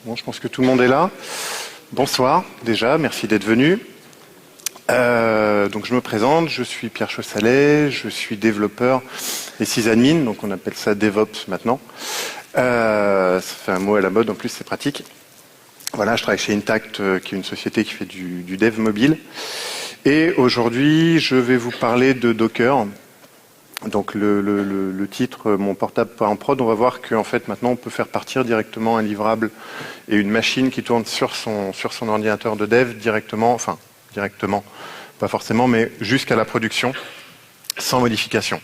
Bon, je pense que tout le monde est là. Bonsoir déjà, merci d'être venu. Donc je me présente, je suis Pierre Chaussalet, je suis développeur et sysadmin, donc on appelle ça DevOps maintenant. Ça fait un mot à la mode, en plus c'est pratique. Voilà, je travaille chez Intact, qui est une société qui fait du dev mobile. Et aujourd'hui, je vais vous parler de Docker. Donc le titre, mon portable pas en prod, on va voir qu'en fait maintenant on peut faire partir directement un livrable et une machine qui tourne sur son ordinateur de dev directement, pas forcément, mais jusqu'à la production, sans modification.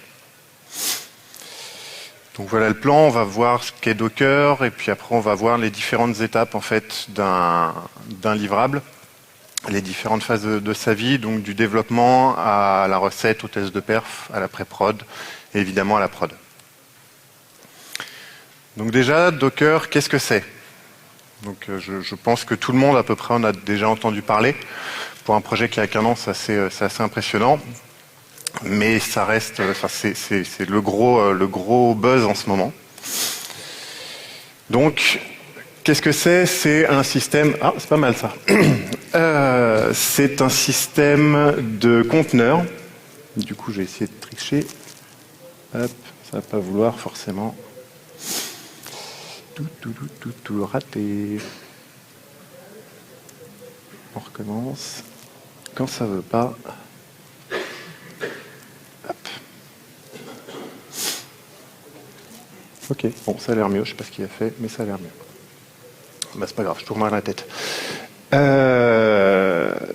Donc voilà le plan, on va voir ce qu'est Docker, et puis après on va voir les différentes étapes en fait d'un livrable, les différentes phases de sa vie, donc du développement à la recette, au test de perf, à la pré-prod, et évidemment à la prod. Donc déjà, Docker, qu'est-ce que c'est ? Donc je pense que tout le monde à peu près en a déjà entendu parler. Pour un projet qui a qu'un an, c'est assez impressionnant. Mais ça reste, c'est le gros buzz en ce moment. Donc, qu'est-ce que c'est ? C'est un système... Ah, c'est pas mal ça. C'est un système de conteneurs. Du coup, j'ai essayé de tricher. Hop, ça va pas vouloir forcément. Tout raté. On recommence. Quand ça veut pas... Hop. Ok, bon, ça a l'air mieux. Je sais pas ce qu'il a fait, mais ça a l'air mieux. Bah, c'est pas grave, je tourne mal la tête.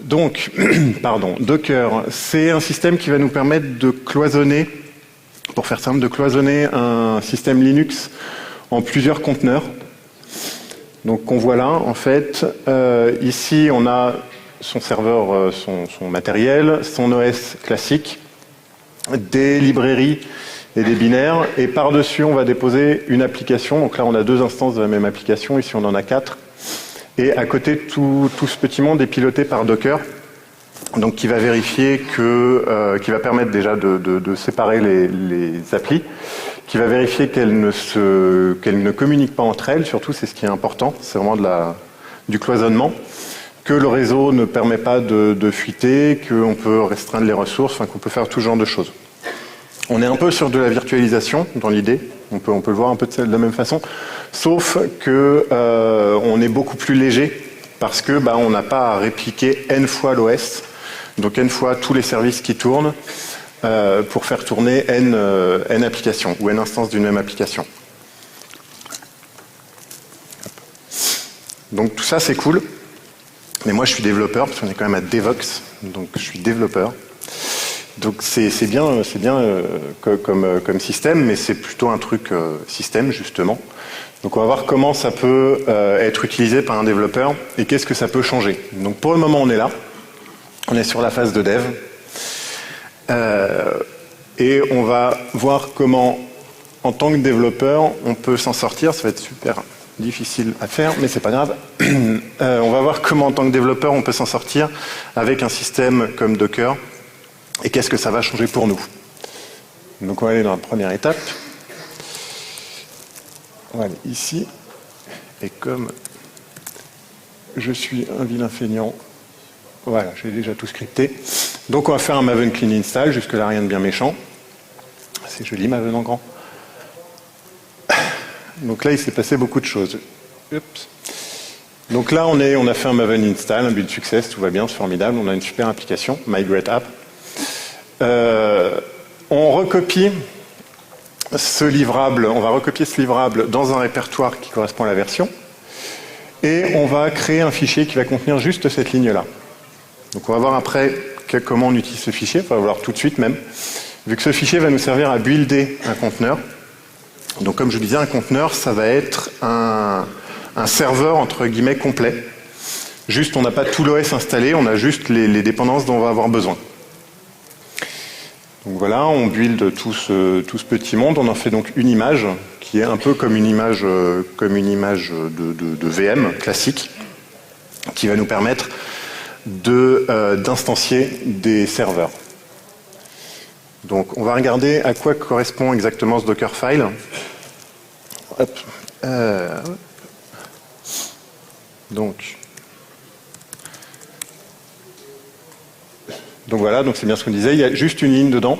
Donc, pardon, Docker, c'est un système qui va nous permettre de cloisonner, pour faire simple, de cloisonner un système Linux en plusieurs conteneurs. Donc, qu'on voit là, en fait, ici, on a son serveur, son matériel, son OS classique, des librairies et des binaires, et par-dessus, on va déposer une application. Donc là, on a deux instances de la même application, ici, on en a 4. Et à côté, tout ce petit monde est piloté par Docker, donc qui va vérifier qui va permettre déjà de séparer les applis, qui va vérifier qu'elles ne communiquent pas entre elles, surtout c'est ce qui est important, c'est vraiment du cloisonnement, que le réseau ne permet pas de fuiter, qu'on peut restreindre les ressources, enfin qu'on peut faire tout genre de choses. On est un peu sur de la virtualisation dans l'idée, on peut le voir un peu de la même façon, sauf que on est beaucoup plus léger parce que on n'a pas à répliquer n fois l'OS, donc n fois tous les services qui tournent pour faire tourner n applications ou n instances d'une même application. Donc tout ça c'est cool, mais moi je suis développeur parce qu'on est quand même à Devox, donc je suis développeur. Donc c'est bien comme système, mais c'est plutôt un truc système justement. Donc on va voir comment ça peut être utilisé par un développeur et qu'est-ce que ça peut changer. Donc pour le moment on est là, on est sur la phase de dev et on va voir comment en tant que développeur on peut s'en sortir. Ça va être super difficile à faire, mais c'est pas grave. On va voir comment en tant que développeur on peut s'en sortir avec un système comme Docker. Et qu'est-ce que ça va changer pour nous? Donc on va aller dans la première étape. On va aller ici. Et comme je suis un vilain feignant, voilà, j'ai déjà tout scripté. Donc on va faire un Maven clean install, jusque-là rien de bien méchant. C'est joli Maven en grand. Donc là il s'est passé beaucoup de choses. Oups. Donc là on a fait un Maven install, un build success, tout va bien, c'est formidable, on a une super application, Migrate App. On recopie ce livrable, dans un répertoire qui correspond à la version et on va créer un fichier qui va contenir juste cette ligne-là. Donc on va voir après comment on utilise ce fichier, on va voir tout de suite même, vu que ce fichier va nous servir à builder un conteneur. Donc comme je vous disais, un conteneur, ça va être un serveur entre guillemets complet. Juste, on n'a pas tout l'OS installé, on a juste les dépendances dont on va avoir besoin. Donc voilà, on build tout ce petit monde, on en fait donc une image qui est un peu comme une image de VM classique qui va nous permettre d'instancier des serveurs. Donc on va regarder à quoi correspond exactement ce Dockerfile. Hop. Donc voilà, donc c'est bien ce qu'on disait, il y a juste une ligne dedans.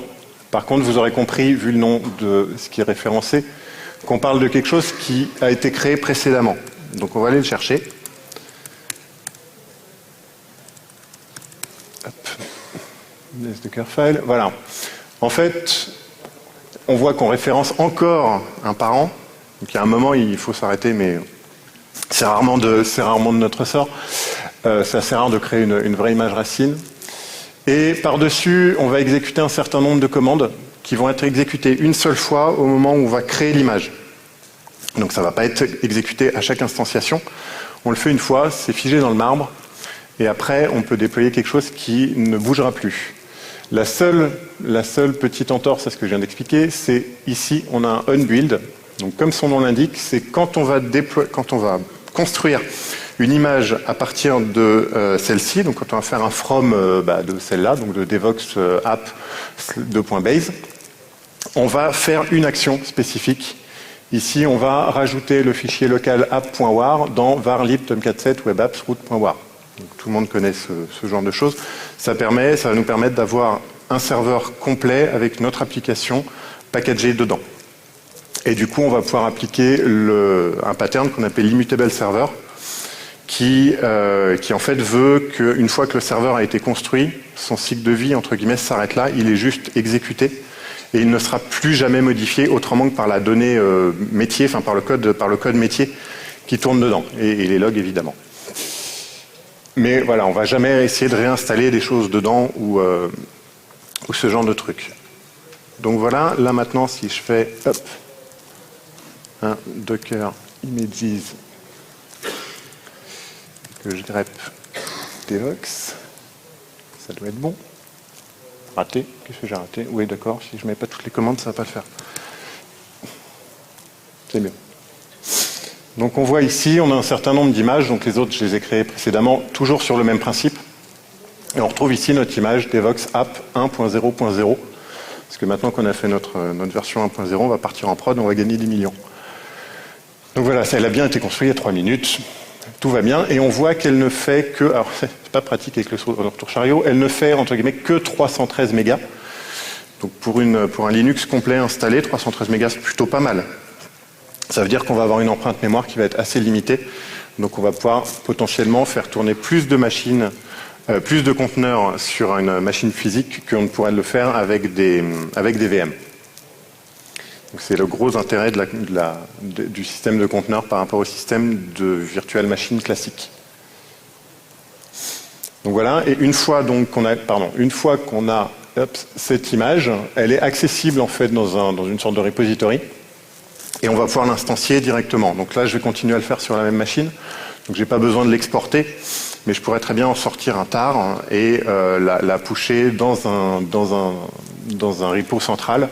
Par contre, vous aurez compris, vu le nom de ce qui est référencé, qu'on parle de quelque chose qui a été créé précédemment. Donc on va aller le chercher. Hop. Docker file, voilà. En fait, on voit qu'on référence encore un parent. Donc il y a un moment, il faut s'arrêter, mais c'est rarement de notre sort. C'est assez rare de créer une vraie image racine. Et par-dessus, on va exécuter un certain nombre de commandes qui vont être exécutées une seule fois au moment où on va créer l'image. Donc ça ne va pas être exécuté à chaque instantiation. On le fait une fois, c'est figé dans le marbre, et après, on peut déployer quelque chose qui ne bougera plus. La seule petite entorse à ce que je viens d'expliquer, c'est ici, on a un unbuild. Donc comme son nom l'indique, c'est quand on va construire une image à partir de celle-ci, donc quand on va faire un from de celle-là, donc de devox app .base, on va faire une action spécifique. Ici, on va rajouter le fichier local app.war dans var lib tomcat7 webapps root.war. Tout le monde connaît ce genre de choses. Ça va nous permettre d'avoir un serveur complet avec notre application packagée dedans. Et du coup, on va pouvoir appliquer un pattern qu'on appelle l'immutable server, qui en fait veut qu'une fois que le serveur a été construit, son cycle de vie, entre guillemets, s'arrête là, il est juste exécuté, et il ne sera plus jamais modifié autrement que par la donnée métier, enfin par le code métier qui tourne dedans, et les logs évidemment. Mais voilà, on ne va jamais essayer de réinstaller des choses dedans ou ce genre de trucs. Donc voilà, là maintenant, si je fais un docker images que je grep devox, ça doit être bon. Raté, qu'est-ce que j'ai raté? Oui, d'accord, si je ne mets pas toutes les commandes, ça ne va pas le faire. C'est mieux. Donc on voit ici, on a un certain nombre d'images, donc les autres je les ai créées précédemment, toujours sur le même principe. Et on retrouve ici notre image devox app 1.0.0, parce que maintenant qu'on a fait notre version 1.0, on va partir en prod, on va gagner 10 millions. Donc voilà, elle a bien été construite il y a 3 minutes, tout va bien, et on voit qu'elle ne fait que, alors c'est pas pratique avec le retour chariot, elle ne fait entre guillemets que 313 mégas. Donc pour un Linux complet installé, 313 mégas c'est plutôt pas mal. Ça veut dire qu'on va avoir une empreinte mémoire qui va être assez limitée, donc on va pouvoir potentiellement faire tourner plus de machines, plus de conteneurs sur une machine physique qu'on ne pourrait le faire avec des VM. C'est le gros intérêt du système de conteneurs par rapport au système de virtual machine classique. Donc voilà, et une fois qu'on a cette image, elle est accessible en fait dans une sorte de repository, et on va pouvoir l'instancier directement. Donc là, je vais continuer à le faire sur la même machine, donc j'ai pas besoin de l'exporter, mais je pourrais très bien en sortir un tar et la pusher dans un repo central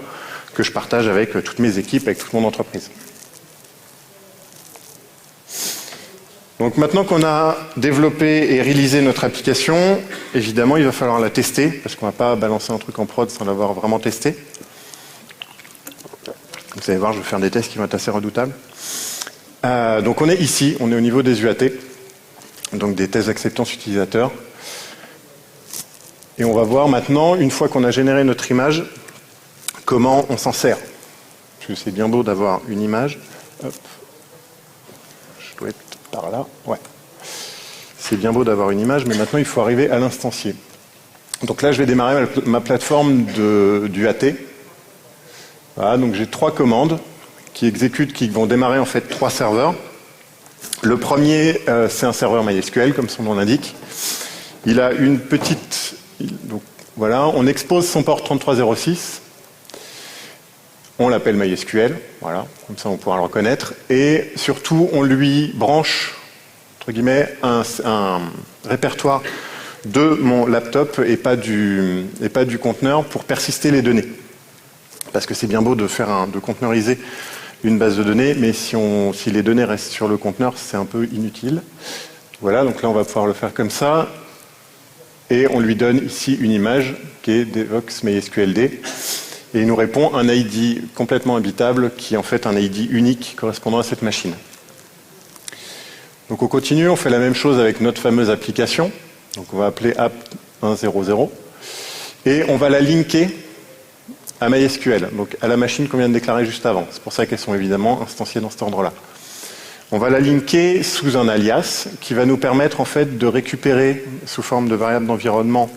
que je partage avec toutes mes équipes, avec toute mon entreprise. Donc maintenant qu'on a développé et réalisé notre application, évidemment il va falloir la tester, parce qu'on ne va pas balancer un truc en prod sans l'avoir vraiment testé. Vous allez voir, je vais faire des tests qui vont être assez redoutables. Donc on est ici, on est au niveau des UAT, donc des tests d'acceptance utilisateur. Et on va voir maintenant, une fois qu'on a généré notre image, comment on s'en sert. Parce que c'est bien beau d'avoir une image. Hop. Je dois être par là. Ouais. C'est bien beau d'avoir une image, mais maintenant il faut arriver à l'instancier. Donc là, je vais démarrer ma plateforme du AT. Voilà, donc j'ai 3 commandes qui vont démarrer en fait 3 serveurs. Le premier, c'est un serveur MySQL, comme son nom l'indique. Il a une petite... Donc voilà, on expose son port 3306. On l'appelle MySQL, voilà, comme ça on pourra le reconnaître. Et surtout, on lui branche, entre guillemets, un répertoire de mon laptop et pas du conteneur pour persister les données. Parce que c'est bien beau de conteneuriser une base de données, mais si les données restent sur le conteneur, c'est un peu inutile. Voilà, donc là on va pouvoir le faire comme ça. Et on lui donne ici une image qui est devox mysqld. Et il nous répond un ID complètement habitable qui est en fait un ID unique correspondant à cette machine. Donc on continue, on fait la même chose avec notre fameuse application. Donc on va appeler app 1.0.0 et on va la linker à MySQL, donc à la machine qu'on vient de déclarer juste avant. C'est pour ça qu'elles sont évidemment instanciées dans cet ordre-là. On va la linker sous un alias qui va nous permettre en fait de récupérer sous forme de variable d'environnement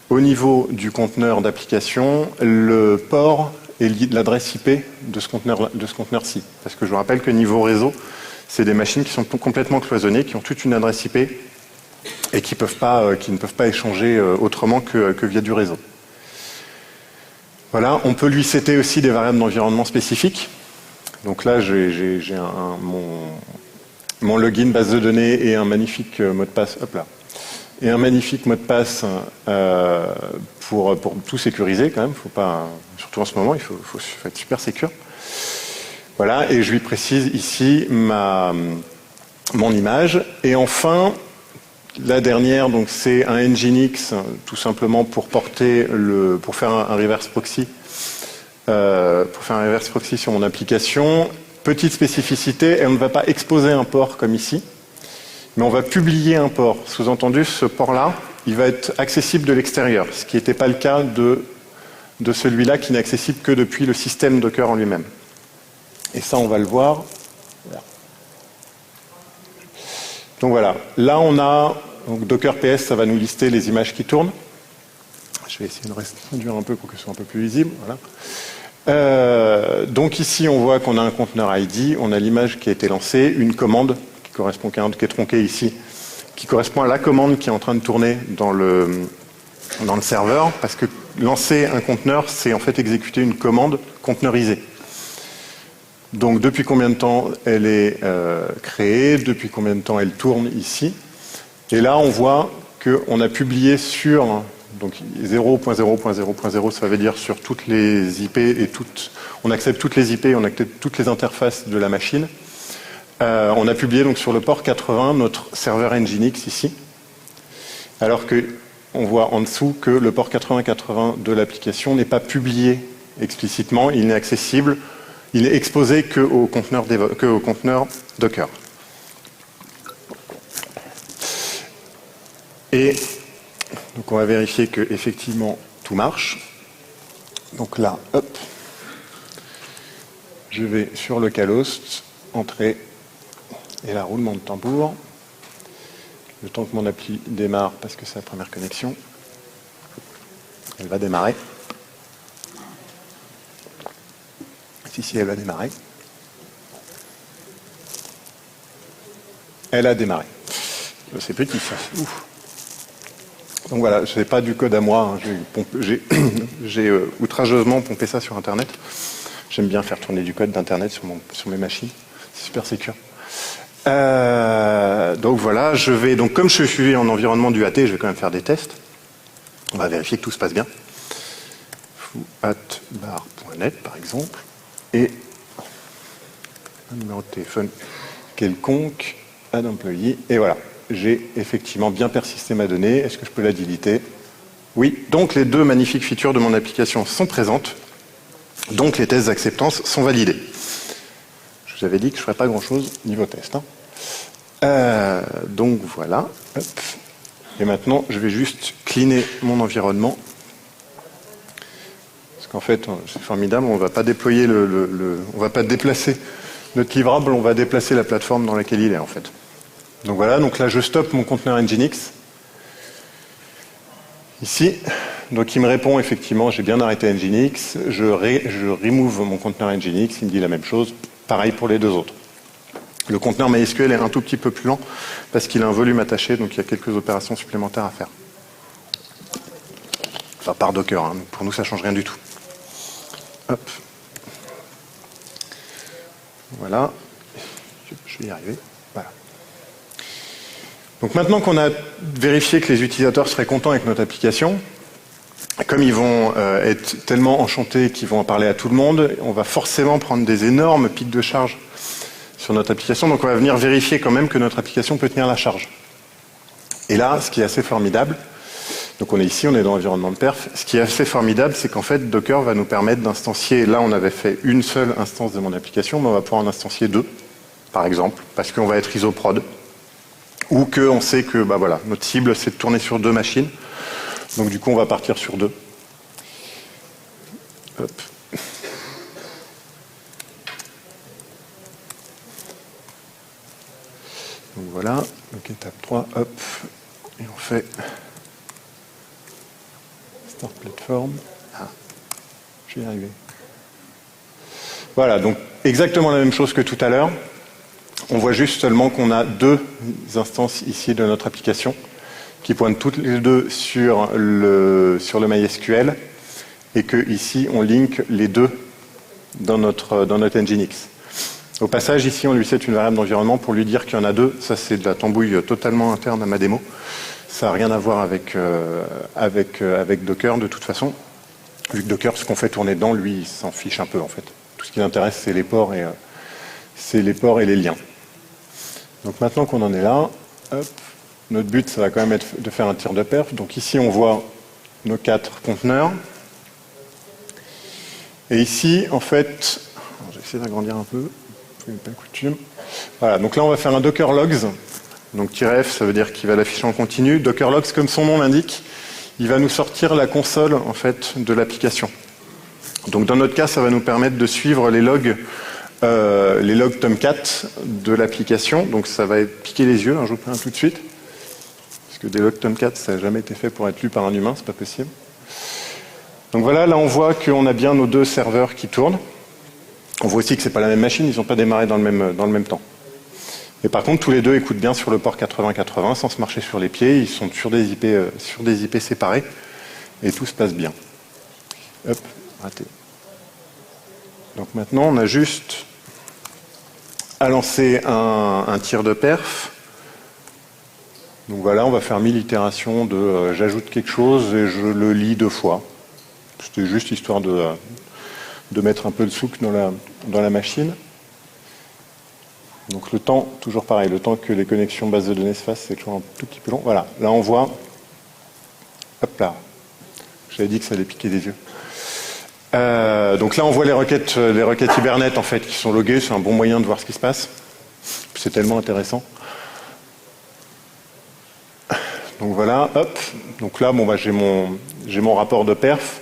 au niveau du conteneur d'application le port et l'adresse IP de ce conteneur-ci. Parce que je vous rappelle que niveau réseau, c'est des machines qui sont complètement cloisonnées, qui ont toute une adresse IP et qui ne peuvent pas échanger autrement que via du réseau. Voilà, on peut lui setter aussi des variables d'environnement spécifiques. Donc là, j'ai mon login base de données et un magnifique mot de passe. Hop là. Et un magnifique mot de passe pour tout sécuriser quand même. Faut pas, surtout en ce moment, il faut être super sécure. Voilà, et je lui précise ici mon image. Et enfin, la dernière, donc c'est un Nginx, tout simplement pour faire un reverse proxy. Pour faire un reverse proxy sur mon application. Petite spécificité, elle ne va pas exposer un port comme ici, mais on va publier un port. Sous-entendu, ce port-là, il va être accessible de l'extérieur, ce qui n'était pas le cas de celui-là qui n'est accessible que depuis le système Docker en lui-même. Et ça, on va le voir. Donc voilà, là on a donc Docker PS, ça va nous lister les images qui tournent. Je vais essayer de réduire un peu pour que ce soit un peu plus visible. Voilà. Donc ici, on voit qu'on a un conteneur ID, on a l'image qui a été lancée, une commande qui est tronquée ici, qui correspond à la commande qui est en train de tourner dans le serveur, parce que lancer un conteneur, c'est en fait exécuter une commande conteneurisée. Donc depuis combien de temps elle est créée, depuis combien de temps elle tourne ici. Et là, on voit qu'on a publié sur donc 0.0.0.0, ça veut dire sur toutes les IP et on accepte toutes les IP, on accepte toutes les interfaces de la machine. On a publié donc sur le port 80 notre serveur Nginx ici, alors qu'on voit en dessous que le port 8080 de l'application n'est pas publié explicitement, il n'est accessible, il n'est exposé qu'au conteneur Docker. Et donc on va vérifier que effectivement tout marche. Donc là, hop, je vais sur localhost, entrée et là roulement de tambour. Le temps que mon appli démarre parce que c'est la première connexion. Elle va démarrer. Si, elle va démarrer. Elle a démarré. C'est petit ça. Ouf. Donc voilà, ce n'est pas du code à moi, hein. J'ai outrageusement pompé ça sur Internet. J'aime bien faire tourner du code d'Internet sur mes machines, c'est super sécure. Donc voilà, donc comme je suis en environnement du AT, je vais quand même faire des tests. On va vérifier que tout se passe bien. foo@bar.net par exemple, et un numéro de téléphone quelconque, add employee, et voilà. J'ai effectivement bien persisté ma donnée. Est-ce que je peux la déliter? Oui. Donc les deux magnifiques features de mon application sont présentes. Donc les tests d'acceptance sont validés. Je vous avais dit que je ne ferais pas grand-chose niveau test. Hein. Donc voilà. Hop. Et maintenant, je vais juste cleaner mon environnement. Parce qu'en fait, c'est formidable. On ne va pas déployer on va pas déplacer notre livrable. On va déplacer la plateforme dans laquelle il est en fait. Donc voilà, donc là je stoppe mon conteneur Nginx. Ici, donc il me répond effectivement, j'ai bien arrêté Nginx, je remove mon conteneur Nginx, il me dit la même chose, pareil pour les deux autres. Le conteneur MySQL est un tout petit peu plus lent parce qu'il a un volume attaché, donc il y a quelques opérations supplémentaires à faire. Enfin par Docker, hein, pour nous ça ne change rien du tout. Hop. Voilà, je vais y arriver. Voilà. Donc maintenant qu'on a vérifié que les utilisateurs seraient contents avec notre application, comme ils vont être tellement enchantés qu'ils vont en parler à tout le monde, on va forcément prendre des énormes pics de charge sur notre application. Donc on va venir vérifier quand même que notre application peut tenir la charge. Et là, ce qui est assez formidable, donc on est ici, on est dans l'environnement de perf, ce qui est assez formidable, c'est qu'en fait Docker va nous permettre d'instancier, là on avait fait une seule instance de mon application, mais on va pouvoir en instancier deux, par exemple, parce qu'on va être isoprod. ou qu'on sait que bah voilà, notre cible c'est de tourner sur 2 machines. Donc du coup on va partir sur 2. Hop. Donc voilà, donc étape 3, hop, et on fait Start Platform. Ah, je vais y arriver. Voilà, donc exactement la même chose que tout à l'heure. On voit juste seulement qu'on a 2 instances ici de notre application qui pointent toutes les 2 sur le MySQL et que ici on link les 2 dans notre Nginx. Au passage, ici, on lui set une variable d'environnement pour lui dire qu'il y en a 2. Ça, c'est de la tambouille totalement interne à ma démo. Ça n'a rien à voir avec Docker, de toute façon. Vu que Docker, ce qu'on fait tourner dedans, lui, il s'en fiche un peu, en fait. Tout ce qui l'intéresse, c'est les ports et les liens. Donc maintenant qu'on en est là, hop, notre but, ça va quand même être de faire un tir de perf. Donc ici, on voit nos 4 conteneurs. Et ici, en fait, je vais essayer d'agrandir un peu. Pas coutume. Voilà, donc là on va faire un Docker logs. Donc -f, ça veut dire qu'il va l'afficher en continu. Docker logs, comme son nom l'indique, il va nous sortir la console en fait de l'application. Donc dans notre cas, ça va nous permettre de suivre les logs Tomcat de l'application. Donc ça va piquer les yeux, hein, je vous préviens tout de suite. Parce que des logs Tomcat, ça n'a jamais été fait pour être lu par un humain, c'est pas possible. Donc voilà, là on voit qu'on a bien nos 2 serveurs qui tournent. On voit aussi que ce n'est pas la même machine, ils n'ont pas démarré dans le même temps. Et par contre, tous les 2 écoutent bien sur le port 8080 sans se marcher sur les pieds, ils sont sur des IP séparés et tout se passe bien. Hop, raté. Donc maintenant, on a juste à lancer un tir de perf. Donc voilà, on va faire 1000 itérations de j'ajoute quelque chose et je le lis 2 fois. C'était juste histoire de mettre un peu de souk dans la machine. Donc le temps, toujours pareil, le temps que les connexions bases de données se fassent, c'est toujours un tout petit peu long. Voilà, là on voit, hop là, j'avais dit que ça allait piquer des yeux. Donc là on voit les requêtes Hibernate en fait qui sont loguées, c'est un bon moyen de voir ce qui se passe. C'est tellement intéressant. Donc voilà, hop, donc là bon, bah, j'ai mon rapport de perf.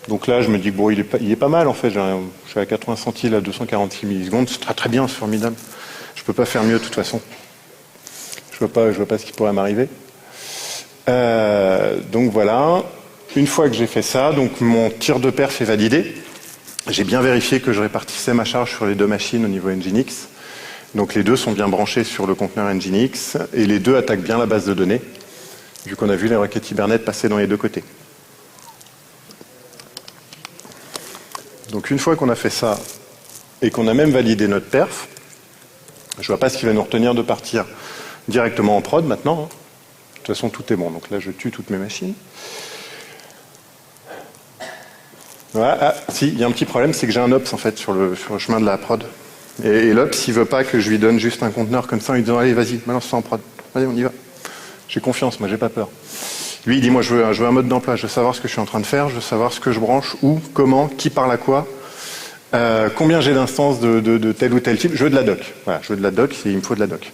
Donc là, je me dis que bon, il est pas mal en fait. Je suis à 80 centiles à 246 millisecondes. C'est très très bien, c'est formidable. Je peux pas faire mieux de toute façon. Je vois pas ce qui pourrait m'arriver. Donc voilà. Une fois que j'ai fait ça, donc mon tir de perf est validé. J'ai bien vérifié que je répartissais ma charge sur les 2 machines au niveau Nginx. Donc les 2 sont bien branchés sur le conteneur Nginx et les 2 attaquent bien la base de données, vu qu'on a vu les requêtes Hibernate passer dans les 2 côtés. Donc une fois qu'on a fait ça et qu'on a même validé notre perf, je ne vois pas ce qui va nous retenir de partir directement en prod maintenant. De toute façon, tout est bon. Donc là, je tue toutes mes machines. Voilà. Ah, si, il y a un petit problème, c'est que j'ai un ops en fait sur le chemin de la prod. Et l'ops, il veut pas que je lui donne juste un conteneur comme ça en lui disant allez, vas-y, balance ça en prod. Allez, on y va. J'ai confiance, moi, j'ai pas peur. Lui, il dit moi, je veux un mode d'emploi. Je veux savoir ce que je suis en train de faire. Je veux savoir ce que je branche, où, comment, qui parle à quoi. Combien j'ai d'instances de tel ou tel type. Je veux de la doc. Voilà, je veux de la doc, il me faut de la doc.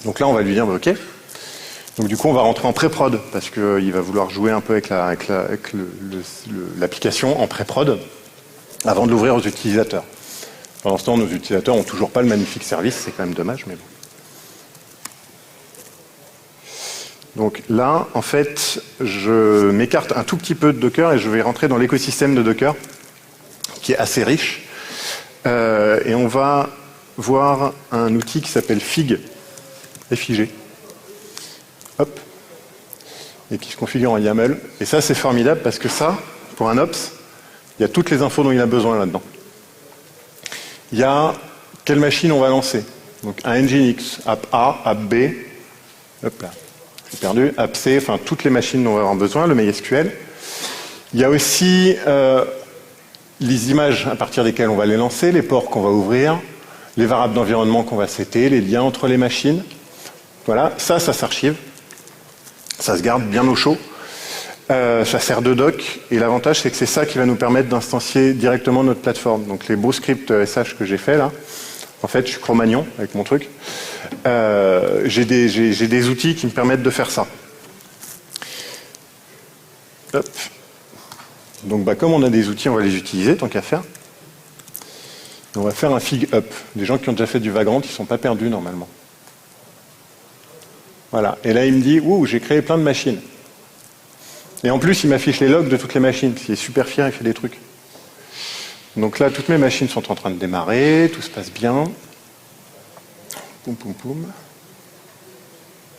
Donc là, on va lui dire bah, OK. Donc du coup, on va rentrer en pré-prod parce qu'il va vouloir jouer un peu avec l'application en pré-prod avant de l'ouvrir aux utilisateurs. Pendant ce temps, nos utilisateurs n'ont toujours pas le magnifique service. C'est quand même dommage, mais bon. Donc là, en fait, je m'écarte un tout petit peu de Docker et je vais rentrer dans l'écosystème de Docker, qui est assez riche. Et on va voir un outil qui s'appelle Fig, FIG. Hop. Et qui se configure en YAML. Et ça, c'est formidable parce que ça, pour un Ops, il y a toutes les infos dont il a besoin là-dedans. Il y a quelle machine on va lancer. Donc un Nginx, app A, app B, hop là. J'ai perdu, app C, enfin toutes les machines dont on va avoir besoin, le MySQL. Il y a aussi les images à partir desquelles on va les lancer, les ports qu'on va ouvrir, les variables d'environnement qu'on va setter, les liens entre les machines. Voilà, ça s'archive. Ça se garde bien au chaud. Ça sert de doc. Et l'avantage, c'est que c'est ça qui va nous permettre d'instancier directement notre plateforme. Donc les beaux scripts SH que j'ai fait là, en fait, je suis Cro-Magnon avec mon truc. j'ai des outils qui me permettent de faire ça. Hop. Donc comme on a des outils, on va les utiliser tant qu'à faire. On va faire un fig up. Les gens qui ont déjà fait du Vagrant, ils ne sont pas perdus normalement. Voilà. Et là, il me dit, ouh, j'ai créé plein de machines. Et en plus, il m'affiche les logs de toutes les machines. Il est super fier, il fait des trucs. Donc là, toutes mes machines sont en train de démarrer, tout se passe bien. Poum, poum, poum.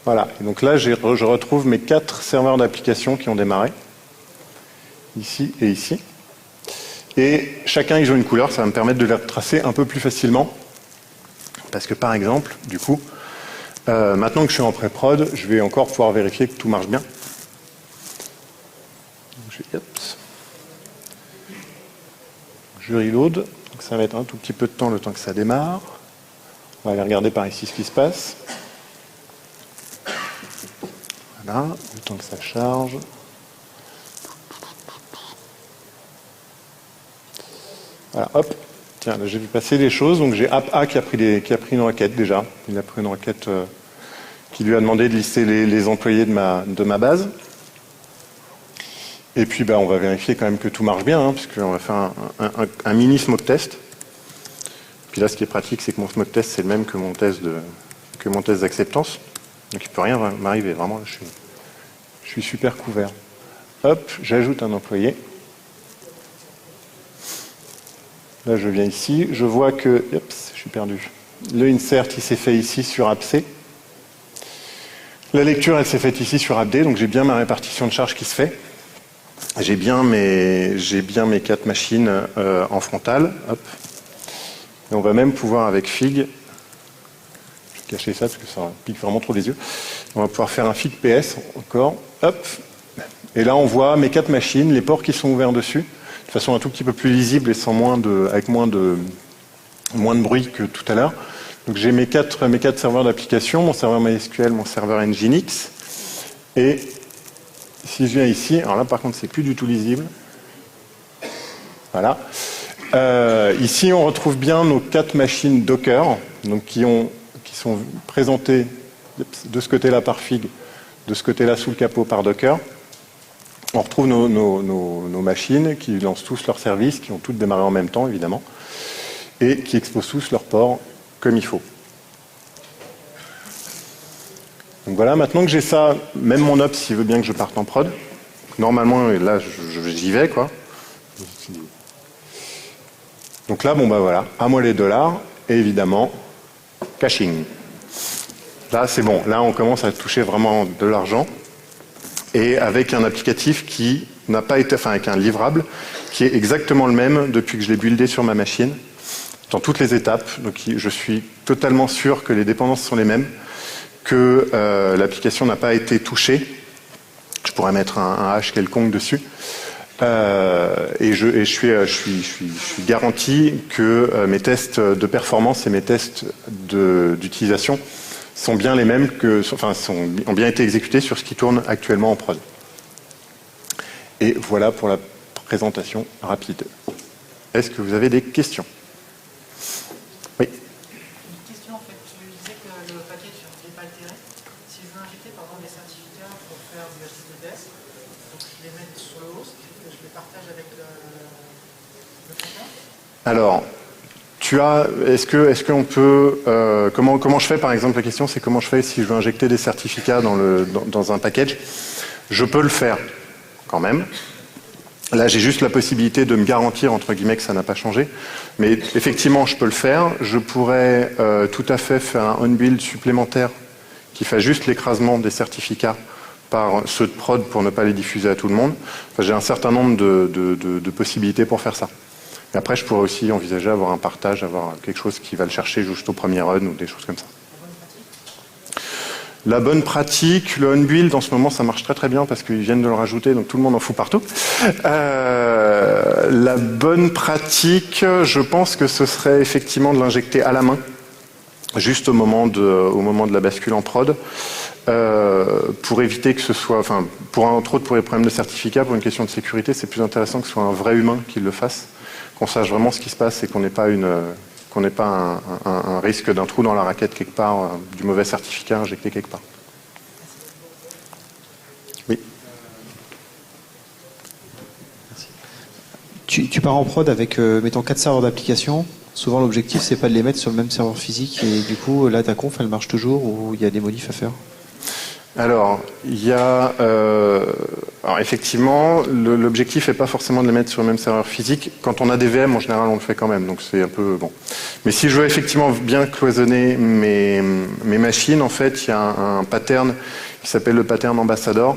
Voilà. Et donc là, je retrouve mes 4 serveurs d'application qui ont démarré. Ici et ici. Et chacun, ils ont une couleur, ça va me permettre de les retracer un peu plus facilement. Parce que par exemple, du coup, maintenant que je suis en pré-prod, je vais encore pouvoir vérifier que tout marche bien. Je reload, donc ça va être un tout petit peu de temps le temps que ça démarre. On va aller regarder par ici ce qui se passe. Voilà, le temps que ça charge. Voilà, hop. Tiens, là j'ai vu passer des choses. Donc j'ai app A qui a pris une requête déjà. Il a pris une requête qui lui a demandé de lister les employés de ma base. Et puis on va vérifier quand même que tout marche bien, puisqu'on va faire un mini smoke test. Puis là, ce qui est pratique, c'est que mon smoke test, c'est le même que mon test d'acceptance. Donc il ne peut rien m'arriver. Vraiment, là, je suis super couvert. Hop, j'ajoute un employé. Là, je viens ici, je vois que... Oups, je suis perdu. Le insert, il s'est fait ici sur app-c. La lecture, elle s'est faite ici sur app-d, donc j'ai bien ma répartition de charge qui se fait. J'ai bien mes 4 machines en frontale. Hop. Et on va même pouvoir, avec fig... Je vais cacher ça, parce que ça pique vraiment trop les yeux. On va pouvoir faire un fig ps, encore. Hop. Et là, on voit mes 4 machines, les ports qui sont ouverts dessus. De façon un tout petit peu plus lisible et avec moins de bruit que tout à l'heure. Donc j'ai mes 4 serveurs d'application, mon serveur MySQL, mon serveur Nginx. Et si je viens ici, alors là par contre c'est plus du tout lisible. Voilà. Ici on retrouve bien nos 4 machines Docker, donc qui sont présentées de ce côté-là par Fig, de ce côté-là sous le capot par Docker. On retrouve nos machines qui lancent tous leurs services, qui ont toutes démarré en même temps, évidemment, et qui exposent tous leurs ports comme il faut. Donc voilà, maintenant que j'ai ça, même mon ops, s'il veut bien que je parte en prod, normalement, là, j'y vais, quoi. Donc là, voilà, à moi les dollars, et évidemment, caching. Là, c'est bon, là, on commence à toucher vraiment de l'argent. Et avec un applicatif qui n'a pas été, enfin avec un livrable qui est exactement le même depuis que je l'ai buildé sur ma machine, dans toutes les étapes. Donc je suis totalement sûr que les dépendances sont les mêmes, que l'application n'a pas été touchée. Je pourrais mettre un hash quelconque dessus. Et je suis garanti que mes tests de performance et mes tests d'utilisation sont bien les mêmes ont bien été exécutés sur ce qui tourne actuellement en prod. Et voilà pour la présentation rapide. Est-ce que vous avez des questions? Oui. Une question en fait, tu disais que le package n'est pas altéré. Si je veux injecter par exemple des certificats pour faire du HTTPS, donc je les mets sur le host, je les partage avec le conteneur. Alors, est-ce qu'on peut, comment je fais par exemple, la question c'est comment je fais si je veux injecter des certificats dans un package. Je peux le faire quand même. Là j'ai juste la possibilité de me garantir entre guillemets que ça n'a pas changé. Mais effectivement je peux le faire. Je pourrais tout à fait faire un on-build supplémentaire qui fait juste l'écrasement des certificats par ceux de prod pour ne pas les diffuser à tout le monde. Enfin, j'ai un certain nombre de possibilités pour faire ça. Et après, je pourrais aussi envisager avoir un partage, avoir quelque chose qui va le chercher juste au premier run ou des choses comme ça. La bonne pratique, le on-build, en ce moment, ça marche très très bien parce qu'ils viennent de le rajouter, donc tout le monde en fout partout. La bonne pratique, je pense que ce serait effectivement de l'injecter à la main, juste au moment de la bascule en prod, pour éviter que ce soit, entre autres pour les problèmes de certificat, pour une question de sécurité, c'est plus intéressant que ce soit un vrai humain qui le fasse. Qu'on sache vraiment ce qui se passe et qu'on n'ait pas qu'on n'ait pas un risque d'un trou dans la raquette quelque part, du mauvais certificat injecté quelque part. Oui. Tu pars en prod avec, mettons, 4 serveurs d'application. Souvent, l'objectif, c'est pas de les mettre sur le même serveur physique. Et du coup, là, ta conf, elle marche toujours ou il y a des modifs à faire? Alors, il y a... alors effectivement, l'objectif n'est pas forcément de les mettre sur le même serveur physique. Quand on a des VM, en général, on le fait quand même. Donc, c'est un peu... bon. Mais si je veux effectivement bien cloisonner mes machines, en fait, il y a un pattern qui s'appelle le pattern ambassador,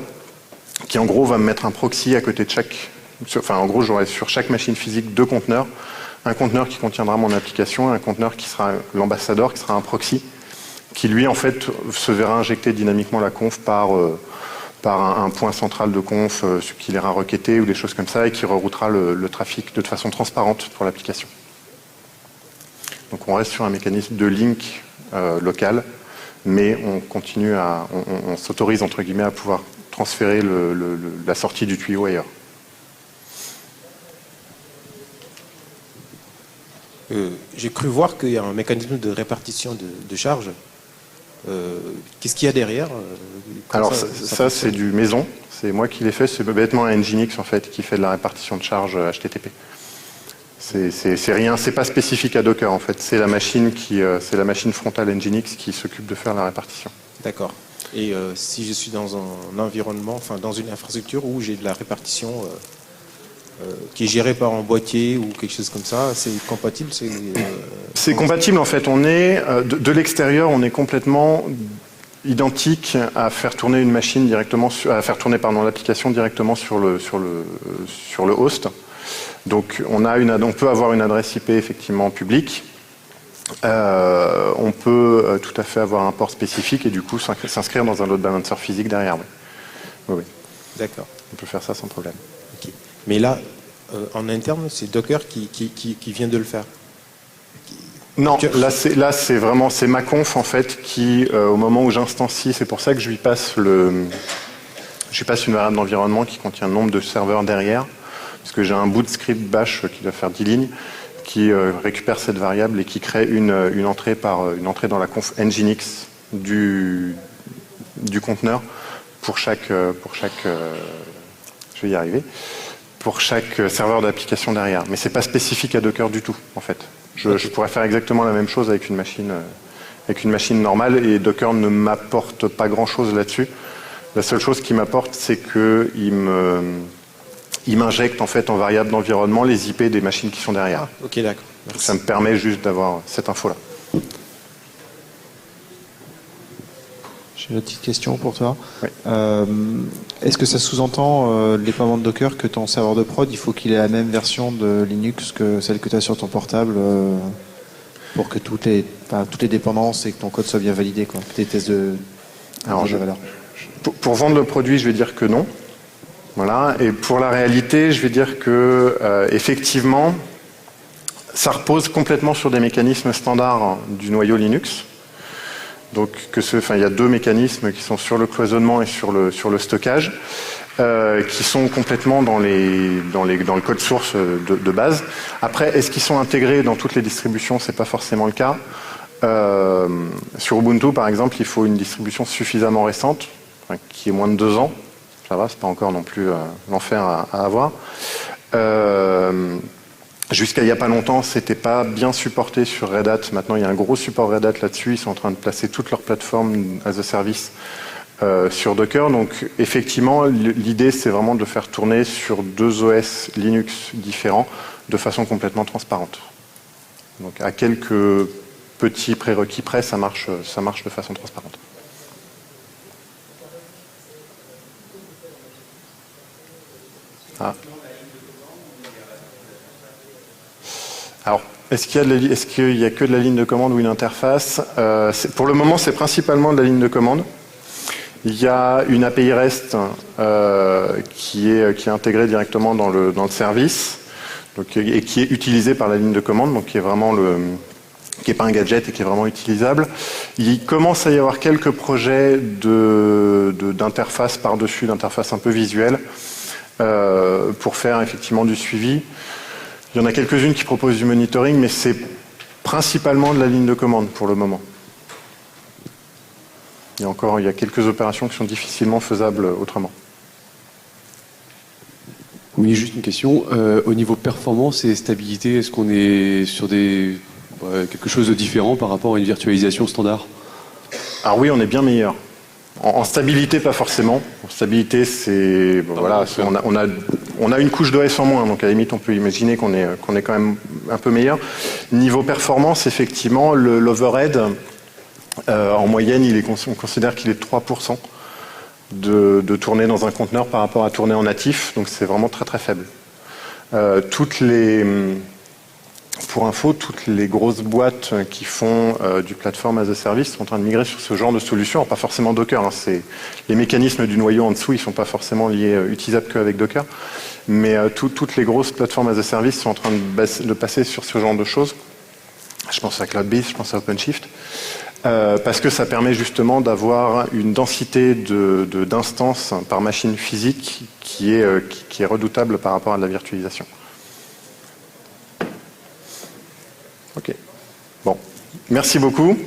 qui en gros va me mettre un proxy à côté de chaque... Enfin, en gros, j'aurai sur chaque machine physique 2 conteneurs. Un conteneur qui contiendra mon application et un conteneur qui sera l'ambassador, qui sera un proxy, qui lui, en fait, se verra injecter dynamiquement la conf par un point central de conf qui l'ira requêter ou des choses comme ça et qui reroutera le trafic de façon transparente pour l'application. Donc on reste sur un mécanisme de link local, mais on continue on s'autorise entre guillemets à pouvoir transférer la sortie du tuyau ailleurs. J'ai cru voir qu'il y a un mécanisme de répartition de charges. Qu'est-ce qu'il y a derrière? Alors ça c'est du maison, c'est moi qui l'ai fait, c'est bêtement un Nginx en fait qui fait de la répartition de charges HTTP. C'est rien, c'est pas spécifique à Docker en fait, c'est la machine frontale Nginx qui s'occupe de faire la répartition. D'accord. Et si je suis dans un environnement, enfin dans une infrastructure où j'ai de la répartition qui est gérée par un boîtier ou quelque chose comme ça, c'est compatible? C'est compatible en fait. On est de l'extérieur, on est complètement identique à faire tourner une machine directement, à faire tourner l'application directement sur le host. Donc on peut avoir une adresse IP effectivement publique. On peut tout à fait avoir un port spécifique et du coup s'inscrire dans un load balancer physique derrière. Oui. D'accord. On peut faire ça sans problème. Okay. Mais là, en interne, c'est Docker qui vient de le faire. Non, là c'est vraiment ma conf en fait qui au moment où j'instancie, c'est pour ça que je lui passe une variable d'environnement qui contient le nombre de serveurs derrière, parce que j'ai un bout de script bash qui doit faire 10 lignes, qui récupère cette variable et qui crée une entrée dans la conf Nginx du conteneur pour chaque je vais y arriver, pour chaque serveur d'application derrière. Mais c'est pas spécifique à Docker du tout en fait. Je pourrais faire exactement la même chose avec une machine normale et Docker ne m'apporte pas grand chose là-dessus. La seule chose qu'il m'apporte, c'est que il m'injecte en fait en variable d'environnement les IP des machines qui sont derrière. Ah, ok, d'accord. Donc ça me permet juste d'avoir cette info-là. J'ai une petite question pour toi. Oui. Est-ce que ça sous-entend le déploiement de Docker que ton serveur de prod, il faut qu'il ait la même version de Linux que celle que tu as sur ton portable pour que toutes les dépendances et que ton code soit bien validé, quoi, que tes tests de valeur? Pour vendre le produit, je vais dire que non. Voilà. Et pour la réalité, je vais dire que effectivement, ça repose complètement sur des mécanismes standards du noyau Linux. Donc, il y a 2 mécanismes qui sont sur le cloisonnement et sur le stockage, qui sont complètement dans le code source de base. Après, est-ce qu'ils sont intégrés dans toutes les distributions? C'est pas forcément le cas. Sur Ubuntu, par exemple, il faut une distribution suffisamment récente, qui est moins de 2 ans. Ça va, c'est pas encore non plus l'enfer à avoir. Jusqu'à il n'y a pas longtemps, c'était pas bien supporté sur Red Hat. Maintenant, il y a un gros support Red Hat là-dessus. Ils sont en train de placer toute leur plateforme as a service sur Docker. Donc, effectivement, l'idée, c'est vraiment de le faire tourner sur 2 OS Linux différents de façon complètement transparente. Donc, à quelques petits prérequis près, ça marche de façon transparente. Ah. Alors, est-ce qu'il y a que de la ligne de commande ou une interface? Pour le moment, c'est principalement de la ligne de commande. Il y a une API REST qui est intégrée directement dans le service, donc, et qui est utilisée par la ligne de commande, donc qui est vraiment qui n'est pas un gadget et qui est vraiment utilisable. Il commence à y avoir quelques projets d'interface par-dessus, d'interface un peu visuelle, pour faire effectivement du suivi. Il y en a quelques-unes qui proposent du monitoring, mais c'est principalement de la ligne de commande pour le moment. Il y a quelques opérations qui sont difficilement faisables autrement. Oui, juste une question. Au niveau performance et stabilité, est-ce qu'on est sur quelque chose de différent par rapport à une virtualisation standard? Alors oui, on est bien meilleur. En stabilité, pas forcément. En stabilité, c'est voilà, on a une couche d'OS en moins, donc à la limite, on peut imaginer qu'on est quand même un peu meilleur. Niveau performance, effectivement, l'overhead, en moyenne, on considère qu'il est de 3% de tourner dans un conteneur par rapport à tourner en natif, donc c'est vraiment très très faible. Pour info, toutes les grosses boîtes qui font du platform as a service sont en train de migrer sur ce genre de solution. Alors pas forcément Docker, les mécanismes du noyau en dessous, ils ne sont pas forcément utilisables qu'avec Docker, mais toutes les grosses plateformes as a service sont en train de passer sur ce genre de choses. Je pense à CloudBees, je pense à OpenShift, parce que ça permet justement d'avoir une densité d'instances par machine physique qui est redoutable par rapport à de la virtualisation. Ok. Bon. Merci beaucoup.